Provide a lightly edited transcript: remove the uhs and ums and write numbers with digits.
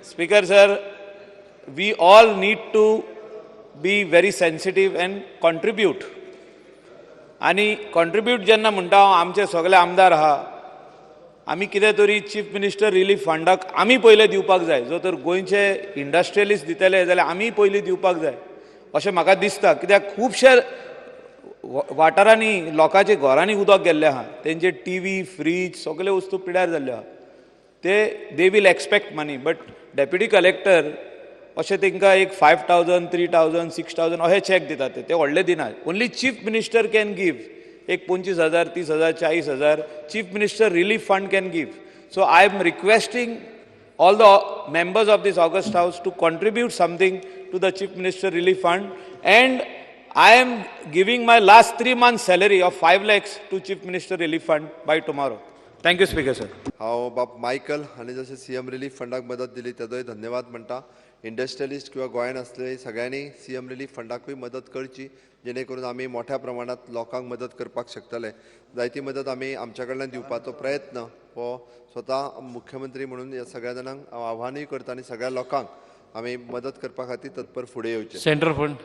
Speaker sir, we all need to be very sensitive and contribute. आणि contribute जेन्ना म्हणटा हांव आमचे सगळे आमदार आहा आमी कितें तरी चीफ मिनिस्टर रिलीफ फंडाक आमी पयले दिवपाक जाय. जो तर गोंयचे इंडस्ट्रियलिस्ट दितले जाल्यार आमी पयलीं दिवपाक जाय अशें म्हाका दिसता. कित्याक खुबशे वाठारांनी लोकांचे घरांनी उदक गेल्लें आहा, तेंचे टीव्ही फ्रीज सगळे वस्तू पिड्यार जाल्ल्यो आहा. They will expect money, but deputy collector अशें तांकां एक 5,000 3,000 6,000 अशें चॅक दितात. ते व्हडले दिनात. Only chief minister can give एक 25,000 30,000 40,000 chief minister relief fund can give. So I am requesting all the members of this August House to contribute something to the Chief Minister Relief Fund, and I am giving my last 3 months salary of 5 lakhs to Chief Minister Relief Fund by tomorrow. Thank you, Speaker sir. हांव बाब Michael हांणी जशें CM relief फंडाक मदत दिली तेदोय धन्यवाद म्हणटा. Industrialist किंवा गोंयांत असले सगळ्यांनी सीएम रिलीफ फंडाकूय मदत करची, जेणे करून आमी मोठ्या प्रमाणात लोकांक मदत करपाक शकतले. जायती मदत आमी आमच्या कडल्यान दिवपाचो प्रयत्न हो स्वता मुख्यमंत्री म्हणून ह्या सगळ्या जाणांक आव्हानूय करता आनी सगळ्या लोकांक आमी मदत करपा खातीर तत्पर फुडें येवचें. Centre fund